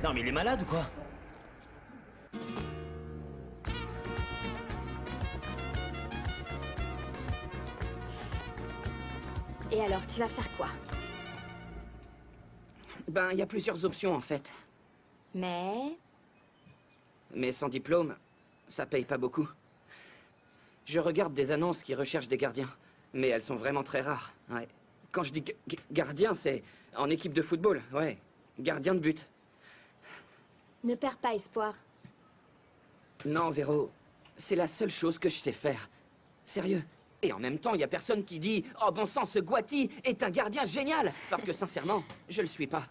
Non mais il est malade ou quoi? Et alors, tu vas faire quoi? Ben, il y a plusieurs options en fait. Mais... Mais sans diplôme, ça paye pas beaucoup. Je regarde des annonces qui recherchent des gardiens, mais elles sont vraiment très rares, ouais. Quand je dis gardien, c'est en équipe de football, ouais. Gardien de but. Ne perds pas espoir. Non, Véro, c'est la seule chose que je sais faire. Sérieux. Et en même temps, il y a personne qui dit « Oh bon sang, ce Guati est un gardien génial !» Parce que sincèrement, je le suis pas.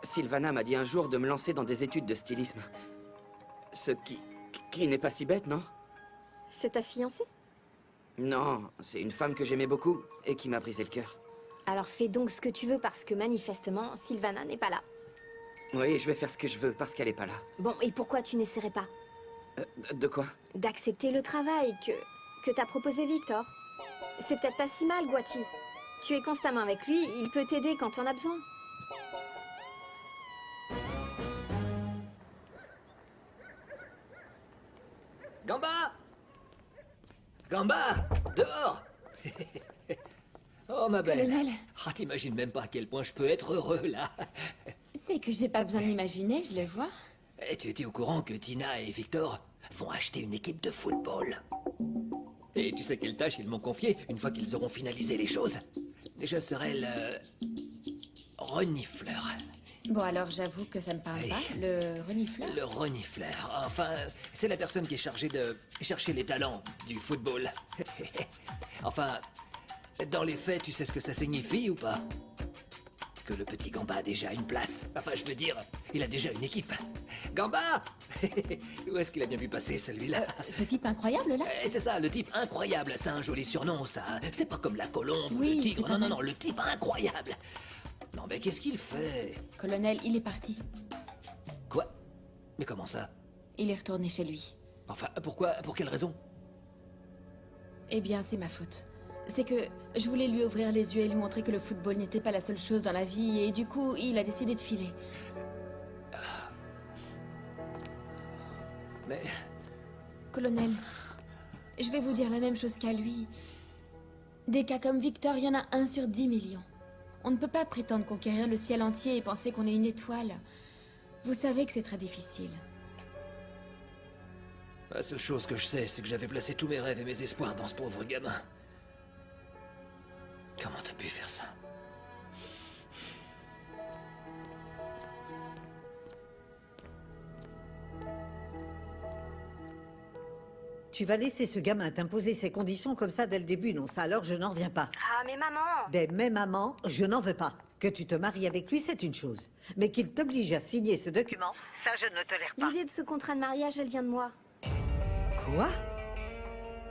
Sylvana m'a dit un jour de me lancer dans des études de stylisme. Ce qui n'est pas si bête, non? C'est ta fiancée? Non, c'est une femme que j'aimais beaucoup et qui m'a brisé le cœur. Alors fais donc ce que tu veux parce que manifestement, Sylvana n'est pas là. Oui, je vais faire ce que je veux parce qu'elle est pas là. Bon, et pourquoi tu n'essaierais pas? De quoi? D'accepter le travail que t'a proposé Victor. C'est peut-être pas si mal, Guati. Tu es constamment avec lui, il peut t'aider quand on a besoin. Gamba! Gamba! Dehors! Oh, ma belle. Colonel. Ah, t'imagines même pas à quel point je peux être heureux, là. C'est que j'ai pas besoin de m'imaginer, je le vois. Et tu étais au courant que Tina et Victor vont acheter une équipe de football? Et tu sais quelle tâche ils m'ont confiée une fois qu'ils auront finalisé les choses? Je serai le... renifleur. Bon, alors j'avoue que ça me parle Oui. pas. Le renifleur? Le renifleur. Enfin, c'est la personne qui est chargée de chercher les talents du football. Enfin, dans les faits, tu sais ce que ça signifie ou pas? Que le petit Gamba a déjà une place. Enfin, je veux dire, il a déjà une équipe. Gamba! Où est-ce qu'il a bien pu passer, celui-là? Ce type incroyable, là? C'est ça, le type incroyable. C'est un joli surnom, ça. C'est pas comme la colombe ou Oui, le tigre. c'est pas Non, non, mal. non, le type incroyable. Non, mais qu'est-ce qu'il fait? Colonel, il est parti. Quoi? Mais comment ça? Il est retourné chez lui. Enfin, pourquoi? Pour quelle raison? Eh bien, c'est ma faute. C'est que je voulais lui ouvrir les yeux et lui montrer que le football n'était pas la seule chose dans la vie, et du coup, il a décidé de filer. Mais... Colonel, je vais vous dire la même chose qu'à lui. Des cas comme Victor, il y en a 1 sur 10 millions. On ne peut pas prétendre conquérir le ciel entier et penser qu'on est une étoile. Vous savez que c'est très difficile. La seule chose que je sais, c'est que j'avais placé tous mes rêves et mes espoirs dans ce pauvre gamin. Comment t'as pu faire ça? Tu vas laisser ce gamin t'imposer ses conditions comme ça dès le début, non? Ça alors je n'en reviens pas. Ah, mais maman! Des mes mamans, je n'en veux pas. Que tu te maries avec lui, c'est une chose. Mais qu'il t'oblige à signer ce document, ça je ne tolère pas. L'idée de ce contrat de mariage, elle vient de moi. Quoi?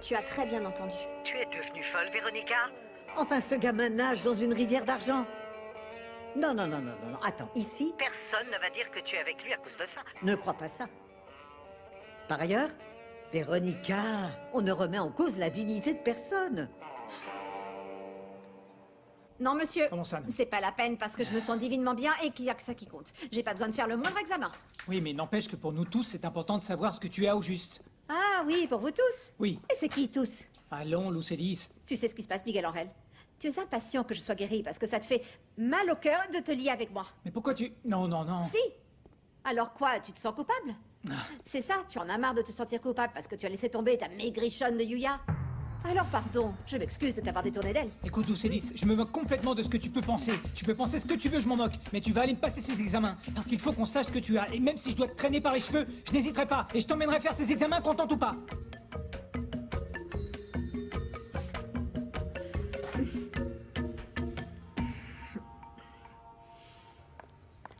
Tu as très bien entendu. Tu es devenue folle, Véronica? Enfin, ce gamin nage dans une rivière d'argent. Non, non, non, non, non, non. Attends, ici, personne ne va dire que tu es avec lui à cause de ça. Ne crois pas ça. Par ailleurs, Véronica, on ne remet en cause la dignité de personne. Non, monsieur. Comment ça, non? C'est pas la peine parce que je me sens divinement bien et qu'il y a que ça qui compte. J'ai pas besoin de faire le moindre examen. Oui, mais n'empêche que pour nous tous, c'est important de savoir ce que tu as au juste. Ah oui, pour vous tous. Oui. Et c'est qui tous? Allons, Lucélis. Tu sais ce qui se passe, Miguel Angel. Tu es impatient que je sois guérie parce que ça te fait mal au cœur de te lier avec moi. Mais pourquoi tu... Non, non, non. Si. Alors quoi, tu te sens coupable? C'est ça, tu en as marre de te sentir coupable parce que tu as laissé tomber ta maigrichonne de Yuya? Alors pardon, je m'excuse de t'avoir détourné d'elle. Écoute, Lucélis, je me moque complètement de ce que tu peux penser. Tu peux penser ce que tu veux, je m'en moque. Mais tu vas aller me passer ces examens. Parce qu'il faut qu'on sache ce que tu as. Et même si je dois te traîner par les cheveux, je n'hésiterai pas. Et je t'emmènerai faire ces examens, contente ou pas.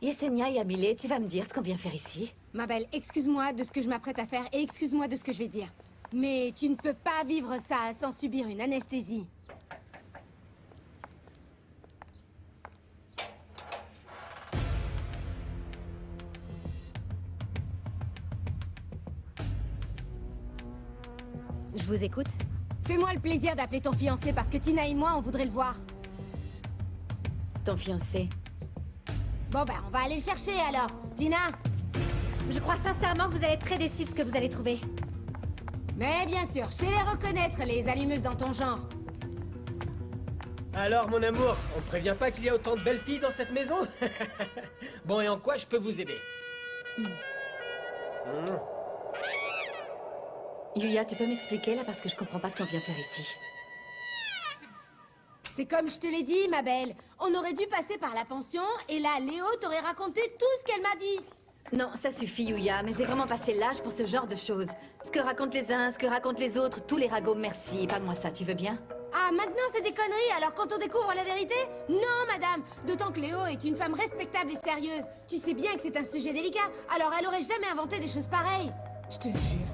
Yesenia et Amilé, tu vas me dire ce qu'on vient faire ici? Ma belle, excuse-moi de ce que je m'apprête à faire et excuse-moi de ce que je vais dire. Mais tu ne peux pas vivre ça sans subir une anesthésie. Je vous écoute. Fais-moi le plaisir d'appeler ton fiancé parce que Tina et moi, on voudrait le voir. Ton fiancé? Bon bah, on va aller le chercher alors. Tina? Je crois sincèrement que vous allez être très déçus de ce que vous allez trouver. Mais bien sûr, je sais les reconnaître, les allumeuses dans ton genre. Alors, mon amour, on ne prévient pas qu'il y a autant de belles filles dans cette maison? Bon, et en quoi je peux vous aider? Yuya, tu peux m'expliquer là parce que je comprends pas ce qu'on vient faire ici. C'est comme je te l'ai dit, ma belle. On aurait dû passer par la pension, et là, Léo t'aurait raconté tout ce qu'elle m'a dit. Non, ça suffit, Yuya, mais j'ai vraiment passé l'âge pour ce genre de choses. Ce que racontent les uns, ce que racontent les autres, tous les ragots, merci. Épargne-moi ça, tu veux bien? Ah, maintenant c'est des conneries, alors quand on découvre la vérité? Non, madame. D'autant que Léo est une femme respectable et sérieuse. Tu sais bien que c'est un sujet délicat, alors elle aurait jamais inventé des choses pareilles. Je te jure.